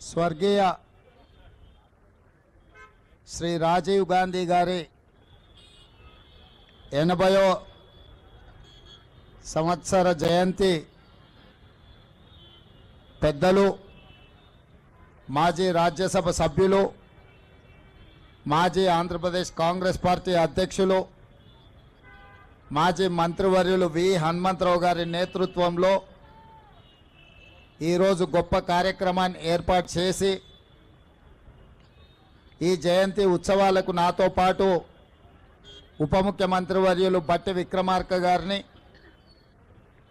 స్వర్గీయ శ్రీ రాజీవ్ గాంధీ గారి 80వ సంవత్సర జయంతి పెద్దలు మాజీ రాజ్యసభ సభ్యులు మాజీ ఆంధ్రప్రదేశ్ కాంగ్రెస్ పార్టీ అధ్యక్షులు మాజీ మంత్రివర్యులు వి హనుమంతరావు గారి నేతృత్వంలో ఈరోజు గొప్ప కార్యక్రమాన్ని ఏర్పాటు చేసి ఈ జయంతి ఉత్సవాలకు నాతో పాటు ఉప ముఖ్యమంత్రి వర్యులు బట్టి విక్రమార్క గారిని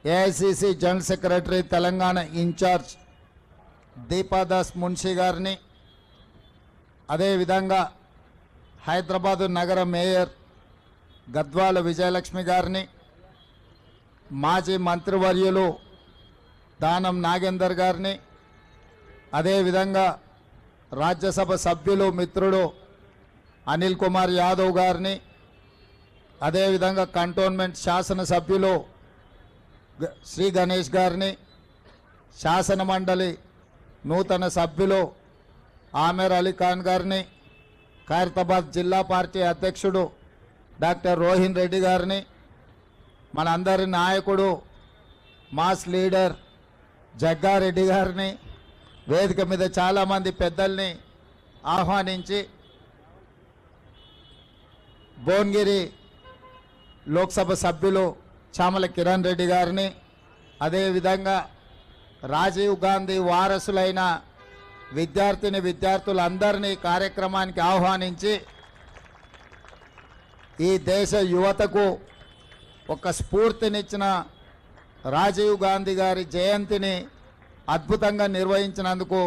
AICC general secretary Telangana incharge Deepa Das Munshi గారిని అదేవిధంగా హైదరాబాదు నగర మేయర్ గద్వాల విజయలక్ష్మి గారిని మాజీ మంత్రివర్యులు దానం నాగేందర్ గారిని అదేవిధంగా రాజ్యసభ సభ్యులు మిత్రుడు అనిల్ కుమార్ యాదవ్ గారిని అదేవిధంగా కంటోన్మెంట్ శాసనసభ్యులు శ్రీ గణేష్ గారిని శాసన మండలి నూతన సభ్యులు ఆమెర్ అలీ ఖాన్ గారిని ఖైరతాబాద్ జిల్లా పార్టీ అధ్యక్షుడు డాక్టర్ రోహిన్ రెడ్డి గారిని మనందరి నాయకుడు మాస్ లీడర్ జగ్గారెడ్డి గారిని వేదిక మీద చాలామంది పెద్దల్ని ఆహ్వానించి భువనగిరి లోక్సభ సభ్యులు చామల కిరణ్ రెడ్డి గారిని అదేవిధంగా రాజీవ్ గాంధీ వారసులైన విద్యార్థులందరినీ కార్యక్రమానికి ఆహ్వానించి ఈ దేశ యువతకు ఒక స్ఫూర్తినిచ్చిన రాజీవ్ గాంధీ గారి జయంతిని అద్భుతంగా నిర్వహించినందుకు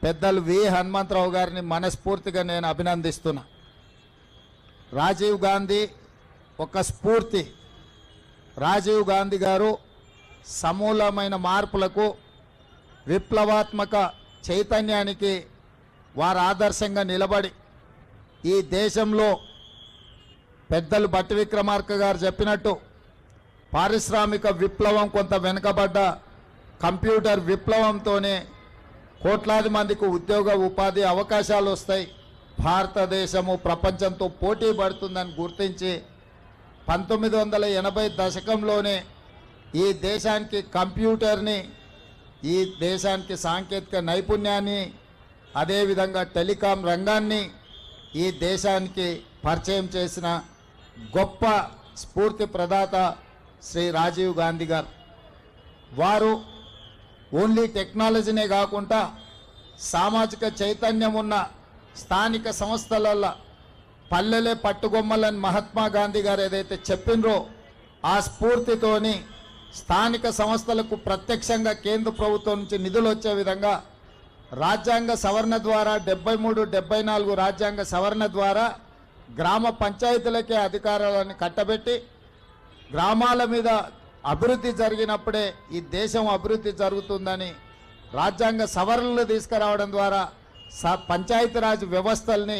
పెద్దలు వి హనుమంతరావు గారిని మనస్ఫూర్తిగా నేను అభినందిస్తున్నా. రాజీవ్ గాంధీ ఒక స్ఫూర్తి. రాజీవ్ గాంధీ గారు సమూలమైన మార్పులకు విప్లవాత్మక చైతన్యానికి వారు ఆదర్శంగా నిలబడి ఈ దేశంలో పెద్దలు బట్టి విక్రమార్క గారు చెప్పినట్టు పారిశ్రామిక విప్లవం కొంత వెనుకబడ్డ కంప్యూటర్ విప్లవంతోనే కోట్లాది మందికి ఉద్యోగ ఉపాధి అవకాశాలు వస్తాయి, భారతదేశము ప్రపంచంతో పోటీ పడుతుందని గుర్తించి 1980 దశకంలోనే ఈ దేశానికి కంప్యూటర్ని, ఈ దేశానికి సాంకేతిక నైపుణ్యాన్ని, అదేవిధంగా టెలికాం రంగాన్ని ఈ దేశానికి పరిచయం చేసిన గొప్ప స్ఫూర్తి ప్రదాత శ్రీ రాజీవ్ గాంధీ గారు. వారు ఓన్లీ టెక్నాలజీనే కాకుండా సామాజిక చైతన్యం ఉన్న స్థానిక సంస్థలలో పల్లెలే పట్టుగొమ్మలని మహాత్మా గాంధీ గారు ఏదైతే చెప్పినరో ఆ స్ఫూర్తితోని స్థానిక సంస్థలకు ప్రత్యక్షంగా కేంద్ర ప్రభుత్వం నుంచి నిధులు వచ్చే విధంగా రాజ్యాంగ సవరణ ద్వారా 73, 74 రాజ్యాంగ సవరణ ద్వారా గ్రామ పంచాయతీలకే అధికారాలను కట్టబెట్టి గ్రామాల మీద అభివృద్ధి జరిగినప్పుడే ఈ దేశం అభివృద్ధి జరుగుతుందని రాజ్యాంగ సవరణలు తీసుకురావడం ద్వారా పంచాయతీరాజ్ వ్యవస్థల్ని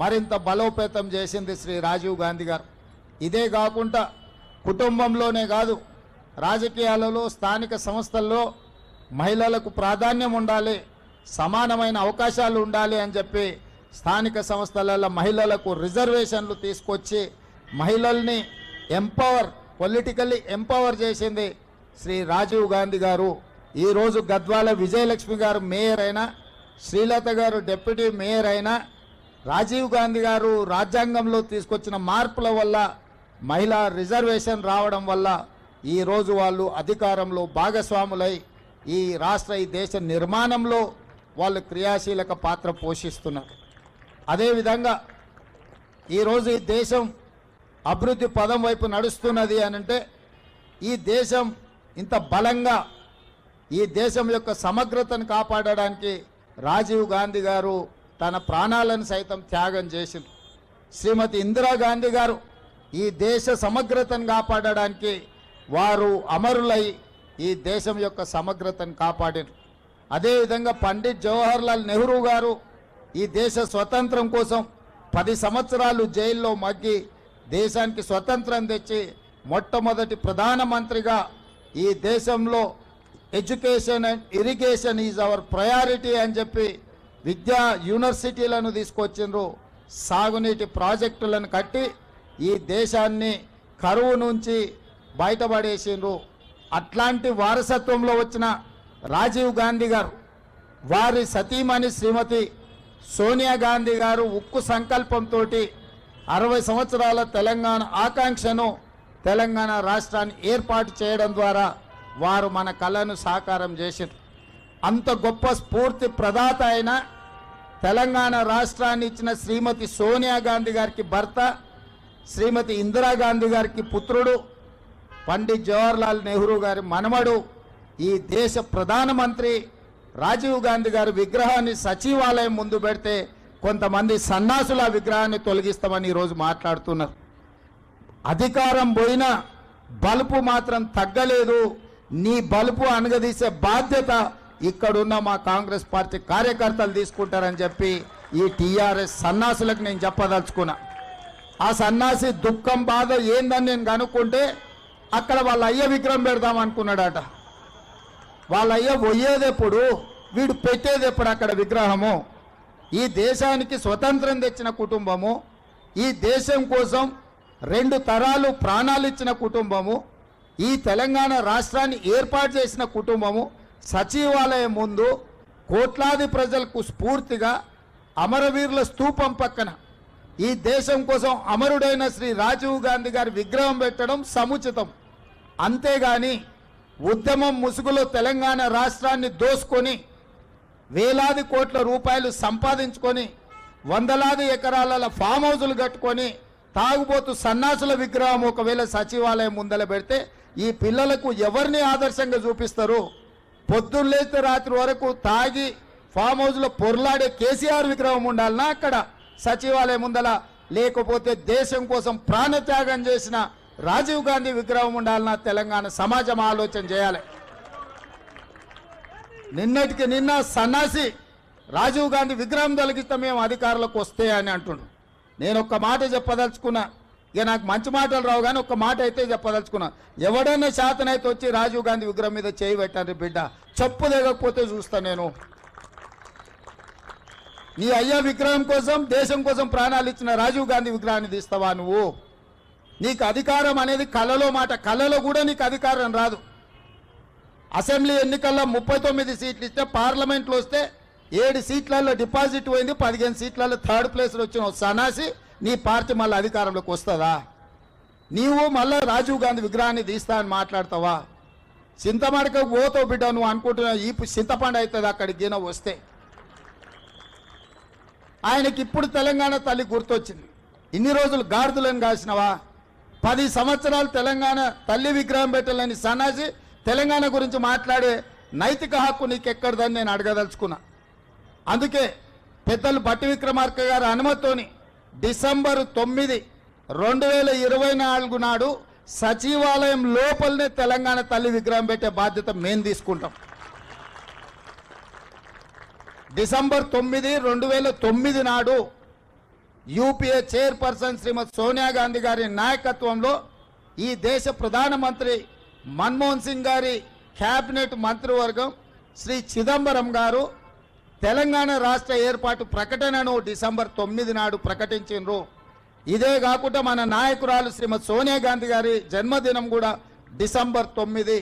మరింత బలోపేతం చేసింది శ్రీ రాజీవ్ గాంధీ గారు. ఇదే కాకుండా కుటుంబంలోనే కాదు, రాజకీయాలలో స్థానిక సంస్థల్లో మహిళలకు ప్రాధాన్యం ఉండాలి, సమానమైన అవకాశాలు ఉండాలి అని చెప్పి స్థానిక సంస్థలలో మహిళలకు రిజర్వేషన్లు తీసుకొచ్చి మహిళల్ని పొలిటికల్లీ ఎంపవర్ చేసింది శ్రీ రాజీవ్ గాంధీ గారు. ఈరోజు గద్వాల విజయలక్ష్మి గారు మేయర్ అయినా, శ్రీలత గారు డిప్యూటీ మేయర్ అయినా, రాజీవ్ గాంధీ గారు రాజ్యాంగంలో తీసుకొచ్చిన మార్పుల వల్ల మహిళా రిజర్వేషన్ రావడం వల్ల ఈరోజు వాళ్ళు అధికారంలో భాగస్వాములై ఈ దేశ నిర్మాణంలో వాళ్ళు క్రియాశీలక పాత్ర పోషిస్తున్నారు. అదేవిధంగా ఈరోజు ఈ దేశం అభివృద్ధి పదం వైపు నడుస్తున్నది అనంటే ఈ దేశం ఇంత బలంగా ఈ దేశం యొక్క సమగ్రతను కాపాడడానికి రాజీవ్ గాంధీ గారు తన ప్రాణాలను సైతం త్యాగం చేసింది. శ్రీమతి ఇందిరాగాంధీ గారు ఈ దేశ సమగ్రతను కాపాడడానికి వారు అమరులై ఈ దేశం యొక్క సమగ్రతను కాపాడారు. అదేవిధంగా పండిట్ జవహర్లాల్ నెహ్రూ గారు ఈ దేశ స్వతంత్రం కోసం 10 సంవత్సరాలు జైల్లో మగ్గి దేశానికి స్వతంత్రం తెచ్చి మొట్టమొదటి ప్రధానమంత్రిగా ఈ దేశంలో education and irrigation is our priority అని చెప్పి విద్యా యూనివర్సిటీలను తీసుకొచ్చిండ్రు. సాగునీటి ప్రాజెక్టులను కట్టి ఈ దేశాన్ని కరువు నుంచి బయటపడేసిండ్రు. అట్లాంటి వారసత్వంలో వచ్చిన రాజీవ్ గాంధీ గారు, వారి సతీమణి శ్రీమతి సోనియా గాంధీ గారు ఉక్కు సంకల్పంతో 60 సంవత్సరాల తెలంగాణ ఆకాంక్షను తెలంగాణ రాష్ట్రాన్ని ఏర్పాటు చేయడం ద్వారా వారు మన కళను సాకారం చేశారు. అంత గొప్ప స్ఫూర్తి ప్రదాత అయిన తెలంగాణ రాష్ట్రాన్ని ఇచ్చిన శ్రీమతి సోనియా గాంధీ గారికి భర్త, శ్రీమతి ఇందిరాగాంధీ గారికి పుత్రుడు, పండిత్ జవహర్లాల్ నెహ్రూ గారి మనమడు, ఈ దేశ ప్రధానమంత్రి రాజీవ్ గాంధీ గారి విగ్రహాన్ని సచివాలయం ముందు పెడితే కొంతమంది సన్నాసుల విగ్రహాన్ని తొలగిస్తామని ఈరోజు మాట్లాడుతున్నారు. అధికారం పోయినా బలుపు మాత్రం తగ్గలేదు. నీ బలుపు అనగదీసే బాధ్యత ఇక్కడున్న మా కాంగ్రెస్ పార్టీ కార్యకర్తలు తీసుకుంటారని చెప్పి ఈ టీఆర్ఎస్ సన్నాసులకు నేను చెప్పదలుచుకున్నా. ఆ సన్నాసి దుఃఖం బాధ ఏందని నేను కనుక్కుంటే అక్కడ వాళ్ళ అయ్య విగ్రహం పెడదాం అనుకున్నాడట. వాళ్ళ అయ్య పోయేదెప్పుడు, వీడు పెట్టేదెప్పుడు అక్కడ విగ్రహము? ఈ దేశానికి స్వతంత్రం తెచ్చిన కుటుంబము, ఈ దేశం కోసం 2 తరాలు ప్రాణాలు ఇచ్చిన కుటుంబము, ఈ తెలంగాణ రాష్ట్రాన్ని ఏర్పాటు చేసిన కుటుంబము సచివాలయం ముందు కోట్లాది ప్రజలకు స్ఫూర్తిగా అమరవీరుల స్తూపం పక్కన ఈ దేశం కోసం అమరుడైన శ్రీ రాజీవ్ గాంధీ గారి విగ్రహం పెట్టడం సముచితం. అంతేగాని ఉద్యమం ముసుగులో తెలంగాణ రాష్ట్రాన్ని దోసుకొని వేలాది కోట్ల రూపాయలు సంపాదించుకొని వందలాది ఎకరాల ఫామ్ హౌజులు కట్టుకొని తాగుబోతు సన్నాసుల విగ్రహం ఒకవేళ సచివాలయం ముందల పెడితే ఈ పిల్లలకు ఎవరిని ఆదర్శంగా చూపిస్తారు? పొద్దున్న లేస్తే రాత్రి వరకు తాగి ఫామ్ హౌస్లో పొర్లాడే కేసీఆర్ విగ్రహం ఉండాలనా అక్కడ సచివాలయం ముందల? లేకపోతే దేశం కోసం ప్రాణత్యాగం చేసిన రాజీవ్ గాంధీ విగ్రహం ఉండాలన్నా? తెలంగాణ సమాజం ఆలోచన చేయాలి. నిన్నటికి నిన్న సన్నాసి రాజీవ్ గాంధీ విగ్రహం తొలగిస్తే మేము అధికారులకు వస్తే అని అంటుండు. నేను ఒక్క మాట చెప్పదలుచుకున్నా. ఇక నాకు మంచి మాటలు రావు కానీ ఒక్క మాట అయితే చెప్పదలుచుకున్నా. ఎవడైనా శాతనైతే వచ్చి రాజీవ్ గాంధీ విగ్రహం మీద చేయి పెట్టండి బిడ్డ, చెప్పు దిగకపోతే చూస్తా నేను. నీ అయ్యా విగ్రహం కోసం దేశం కోసం ప్రాణాలు ఇచ్చిన రాజీవ్ గాంధీ విగ్రహాన్ని తీస్తావా నువ్వు? నీకు అధికారం అనేది కళలో మాట, కళలో కూడా నీకు అధికారం రాదు. అసెంబ్లీ ఎన్నికల్లో 39 సీట్లు ఇస్తే పార్లమెంట్లో వస్తే 7 సీట్లలో డిపాజిట్ పోయింది, 15 సీట్లలో 3rd ప్లేస్లో వచ్చిన సన్నాసి నీ పార్టీ మళ్ళీ అధికారంలోకి వస్తుందా? నీవు మళ్ళీ రాజీవ్ గాంధీ విగ్రహాన్ని తీస్తా అని మాట్లాడతావా? చింతమడక పోతావు బిడ్డ నువ్వు అనుకుంటున్నావు. ఈ చింతపండు అవుతుంది అక్కడికి గిన వస్తే. ఆయనకి ఇప్పుడు తెలంగాణ తల్లి గుర్తొచ్చింది. ఇన్ని రోజులు గాడిదలను కాసినవా? 10 సంవత్సరాలు తెలంగాణ తల్లి విగ్రహం పెట్టాలని సన్నాసి తెలంగాణ గురించి మాట్లాడే నైతిక హక్కు నీకెక్కడదని నేను అడగదలుచుకున్నా. అందుకే పెద్దలు బట్టి విక్రమార్క గారి అనుమతితోని డిసెంబర్ 9, 2024 నాడు సచివాలయం లోపలనే తెలంగాణ తల్లి విగ్రహం పెట్టే బాధ్యత మేము తీసుకుంటాం. డిసెంబర్ 9, 2009 నాడు యూపీఏ చైర్పర్సన్ శ్రీమతి సోనియా గాంధీ గారి నాయకత్వంలో ఈ దేశ ప్రధానమంత్రి మన్మోహన్ సింగ్ గారి క్యాబినెట్ మంత్రివర్గం శ్రీ చిదంబరం గారు తెలంగాణ రాష్ట్ర ఏర్పాటు ప్రకటనను డిసెంబర్ 9 నాడు ప్రకటించారు. ఇదే కాకుండా మన నాయకురాలు శ్రీమతి సోనియా గాంధీ గారి జన్మదినం కూడా డిసెంబర్ 9.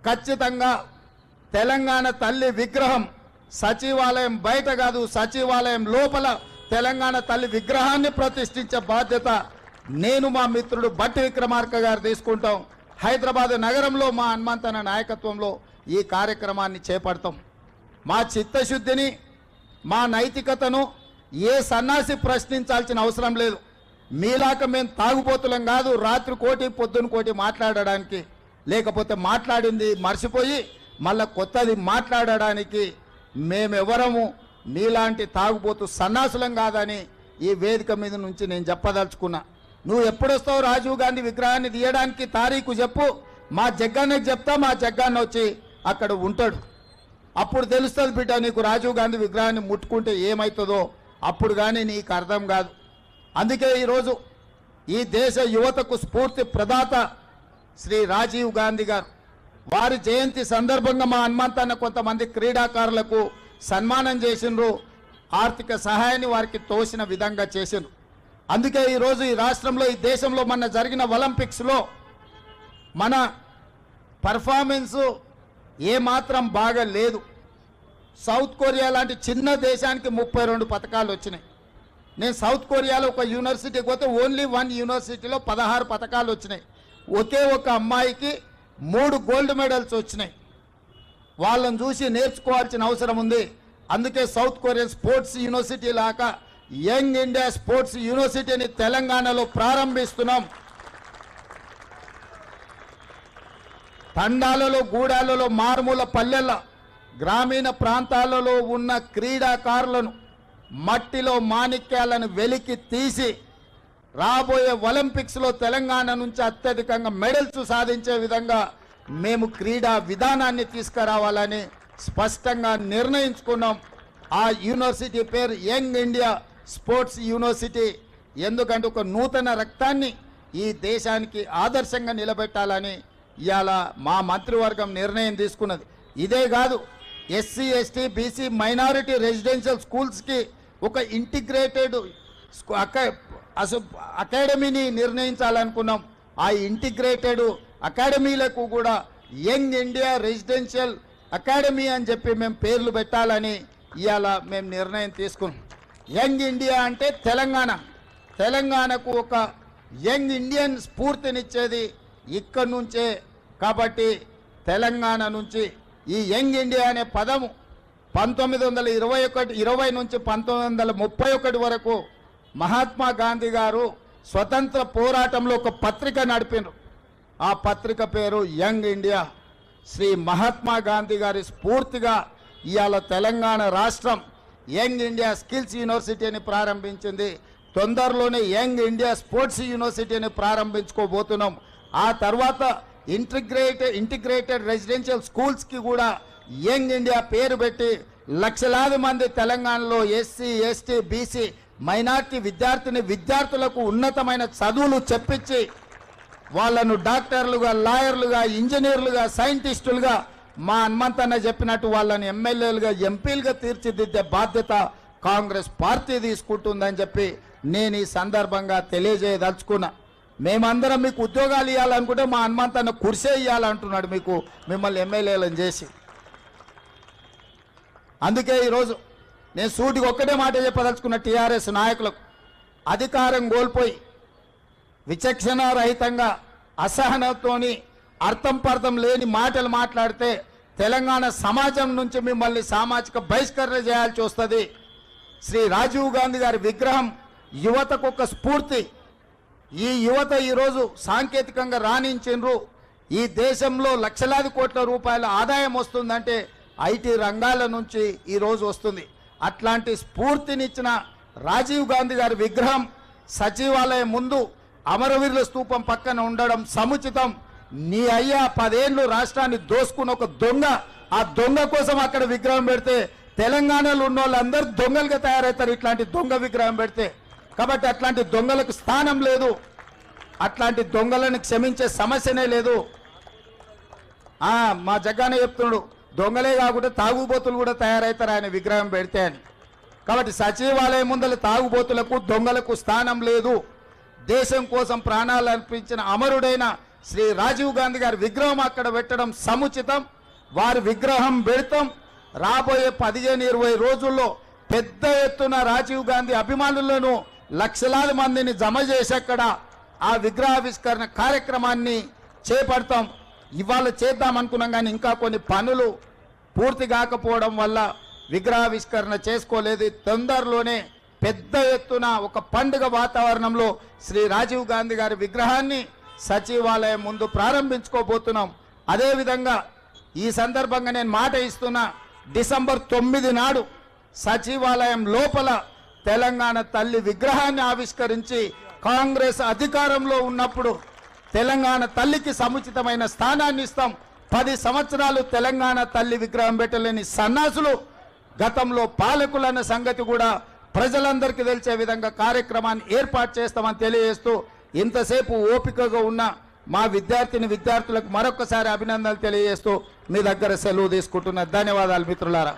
ఖచ్చితంగా తెలంగాణ తల్లి విగ్రహం సచివాలయం బయట కాదు, సచివాలయం లోపల తెలంగాణ తల్లి విగ్రహాన్ని ప్రతిష్ఠించే బాధ్యత నేను మా మిత్రుడు బట్టి విక్రమార్క గారు తీసుకుంటాం. హైదరాబాద్ నగరంలో మా హనుమంతన నాయకత్వంలో ఈ కార్యక్రమాన్ని చేపడతాం. మా చిత్తశుద్ధిని, మా నైతికతను ఏ సన్నాసి ప్రశ్నించాల్సిన అవసరం లేదు. మీలాక మేము తాగుపోతులం కాదు, రాత్రి కోటి పొద్దున కోటి మాట్లాడడానికి, లేకపోతే మాట్లాడింది మర్చిపోయి మళ్ళా కొత్తది మాట్లాడడానికి మేమెవరము నీలాంటి తాగుపోతూ సన్నాసులం కాదని ఈ వేదిక మీద నుంచి నేను చెప్పదలుచుకున్నా. నువ్వు ఎప్పుడొస్తావు రాజీవ్ గాంధీ విగ్రహాన్ని తీయడానికి తారీఖు చెప్పు, మా జగ్గాన్నకి చెప్తా, మా జగ్గాన్న వచ్చి అక్కడ ఉంటాడు. అప్పుడు తెలుస్తుంది బిడ్డ నీకు రాజీవ్ గాంధీ విగ్రహాన్ని ముట్టుకుంటే ఏమవుతుందో, అప్పుడు కానీ నీకు అర్థం కాదు. అందుకే ఈరోజు ఈ దేశ యువతకు స్ఫూర్తి ప్రదాత శ్రీ రాజీవ్ గాంధీ గారు వారి జయంతి సందర్భంగా మా హనుమంతన్న కొంతమంది క్రీడాకారులకు సన్మానం చేసిండ్రు, ఆర్థిక సహాయాన్ని వారికి తోసిన విధంగా చేసిండ్రు. అందుకే ఈరోజు ఈ రాష్ట్రంలో ఈ దేశంలో మొన్న జరిగిన ఒలింపిక్స్లో మన పర్ఫార్మెన్సు ఏమాత్రం బాగా లేదు. సౌత్ కొరియా లాంటి చిన్న దేశానికి 32 పథకాలు వచ్చినాయి. నేను సౌత్ కొరియాలో ఒక యూనివర్సిటీకి పోతే ఓన్లీ 1 యూనివర్సిటీలో 16 పథకాలు వచ్చినాయి. ఒకే ఒక అమ్మాయికి 3 గోల్డ్ మెడల్స్ వచ్చినాయి. వాళ్ళని చూసి నేర్చుకోవాల్సిన అవసరం ఉంది. అందుకే సౌత్ కొరియన్ స్పోర్ట్స్ యూనివర్సిటీ లాగా యంగ్ ఇండియా స్పోర్ట్స్ యూనివర్సిటీని తెలంగాణలో ప్రారంభిస్తున్నాం. తండాలలో, గూడాలలో, మారుమూల పల్లెల, గ్రామీణ ప్రాంతాలలో ఉన్న క్రీడాకారులను మట్టిలో మాణిక్యాలను వెలికి తీసి రాబోయే ఒలింపిక్స్లో తెలంగాణ నుంచి అత్యధికంగా మెడల్స్ సాధించే విధంగా మేము క్రీడా విధానాన్ని తీసుకురావాలని స్పష్టంగా నిర్ణయించుకున్నాం. ఆ యూనివర్సిటీ పేరు యంగ్ ఇండియా స్పోర్ట్స్ యూనివర్సిటీ. ఎందుకంటే ఒక నూతన రక్తాన్ని ఈ దేశానికి ఆదర్శంగా నిలబెట్టాలని ఇవాళ మా మంత్రివర్గం నిర్ణయం తీసుకున్నది. ఇదే కాదు, SC, ST, BC, minority residential స్కూల్స్కి ఒక ఇంటిగ్రేటెడ్ అకాడమీని నిర్ణయించాలనుకున్నాం. ఆ ఇంటిగ్రేటెడ్ అకాడమీలకు కూడా యంగ్ ఇండియా రెసిడెన్షియల్ అకాడమీ అని చెప్పి మేము పేర్లు పెట్టాలని ఇవాళ మేము నిర్ణయం తీసుకున్నాం. యంగ్ ఇండియా అంటే తెలంగాణకు ఒక యంగ్ ఇండియన్ స్ఫూర్తినిచ్చేది ఇక్కడి నుంచే. కాబట్టి తెలంగాణ నుంచి ఈ యంగ్ ఇండియా అనే పదము 1920 నుంచి 1931 వరకు మహాత్మా గాంధీ గారు స్వతంత్ర పోరాటంలో ఒక పత్రిక నడిపినారు. ఆ పత్రిక పేరు యంగ్ ఇండియా. శ్రీ మహాత్మా గాంధీ గారి స్ఫూర్తిగా ఇవాళ తెలంగాణ రాష్ట్రం యంగ్ ఇండియా స్కిల్స్ యూనివర్సిటీని ప్రారంభించింది. తొందరలోనే యంగ్ ఇండియా స్పోర్ట్స్ యూనివర్సిటీని ప్రారంభించుకోబోతున్నాం. ఆ తర్వాత ఇంటిగ్రేటెడ్ రెసిడెన్షియల్ స్కూల్స్కి కూడా యంగ్ ఇండియా పేరు పెట్టి లక్షలాది మంది తెలంగాణలో ఎస్సీ, ఎస్టీ, బీసీ, మైనార్టీ విద్యార్థులకు ఉన్నతమైన చదువులు చెప్పించి వాళ్ళను డాక్టర్లుగా, లాయర్లుగా, ఇంజనీర్లుగా, సైంటిస్టులుగా మా హనుమంతన్న చెప్పినట్టు వాళ్ళని ఎమ్మెల్యేలుగా, ఎంపీలుగా తీర్చిదిద్దే బాధ్యత కాంగ్రెస్ పార్టీ తీసుకుంటుందని చెప్పి నేను ఈ సందర్భంగా తెలియజేయదలుచుకున్నా. మేమందరం మీకు ఉద్యోగాలు ఇవ్వాలనుకుంటే మా హనుమంతన్న కుర్సే ఇవ్వాలంటున్నాడు మిమ్మల్ని ఎమ్మెల్యేలను చేసి. అందుకే ఈరోజు నేను సూటికి ఒక్కటే మాట చెప్పదలుచుకున్న టీఆర్ఎస్ నాయకులకు, అధికారం కోల్పోయి విచక్షణ రహితంగా అసహనంతోని అర్థం పర్థం లేని మాటలు మాట్లాడితే తెలంగాణ సమాజం నుంచి మిమ్మల్ని సామాజిక బహిష్కరణ చేయాల్సి వస్తుంది. శ్రీ రాజీవ్ గాంధీ గారి విగ్రహం యువతకు ఒక స్ఫూర్తి. ఈ యువత ఈరోజు సాంకేతికంగా రాణించిండ్రు. ఈ దేశంలో లక్షలాది కోట్ల రూపాయల ఆదాయం వస్తుందంటే ఐటీ రంగాల నుంచి ఈరోజు వస్తుంది. అట్లాంటి స్ఫూర్తినిచ్చిన రాజీవ్ గాంధీ గారి విగ్రహం సచివాలయం ముందు అమరవీరుల స్తూపం పక్కన ఉండడం సముచితం. నీ అయ్యా 10 ఏళ్ళు రాష్ట్రాన్ని దోసుకున్న ఒక దొంగ, ఆ దొంగ కోసం అక్కడ విగ్రహం పెడితే తెలంగాణలో ఉన్న వాళ్ళందరూ దొంగలుగా తయారవుతారు ఇట్లాంటి దొంగ విగ్రహం పెడితే. కాబట్టి అట్లాంటి దొంగలకు స్థానం లేదు. అట్లాంటి దొంగలను క్షమించే సమస్యనే లేదు. మా జగ్గానే చెప్తున్నాడు, దొంగలే కాకుండా తాగుబోతులు కూడా తయారవుతారు ఆయన విగ్రహం పెడితే అని. కాబట్టి సచివాలయం ముందల తాగుబోతులకు, దొంగలకు స్థానం లేదు. దేశం కోసం ప్రాణాలు అర్పించిన అమరుడైన శ్రీ రాజీవ్ గాంధీ గారి విగ్రహం అక్కడ పెట్టడం సముచితం. వారి విగ్రహం పెడతాం. రాబోయే 15-20 రోజుల్లో పెద్ద ఎత్తున రాజీవ్ గాంధీ అభిమానులను లక్షలాది మందిని జమ చేసి అక్కడ ఆ విగ్రహావిష్కరణ కార్యక్రమాన్ని చేపడతాం. ఇవాళ చేద్దాం అనుకున్నాం కానీ ఇంకా కొన్ని పనులు పూర్తి కాకపోవడం వల్ల విగ్రహావిష్కరణ చేసుకోలేదు. తొందరలోనే పెద్ద ఎత్తున ఒక పండుగ వాతావరణంలో శ్రీ రాజీవ్ గాంధీ గారి విగ్రహాన్ని సచివాలయం ముందు ప్రారంభించుకోబోతున్నాం. అదేవిధంగా ఈ సందర్భంగా నేను మాట ఇస్తున్నా, డిసెంబర్ 9 నాడు సచివాలయం లోపల తెలంగాణ తల్లి విగ్రహాన్ని ఆవిష్కరించి కాంగ్రెస్ అధికారంలో ఉన్నప్పుడు తెలంగాణ తల్లికి సముచితమైన స్థానాన్ని ఇస్తాం. 10 సంవత్సరాలు తెలంగాణ తల్లి విగ్రహం పెట్టలేని సన్నాసులు గతంలో పాలకులన్న సంగతి కూడా ప్రజలందరికీ తెలిసే విధంగా కార్యక్రమాన్ని ఏర్పాటు చేస్తామని తెలియజేస్తూ ఇంతసేపు ఓపికగా ఉన్న మా విద్యార్థులకు మరొకసారి అభినందనలు తెలియజేస్తూ మీ దగ్గర సెలవు తీసుకుంటున్నా. ధన్యవాదాలు మిత్రులారా.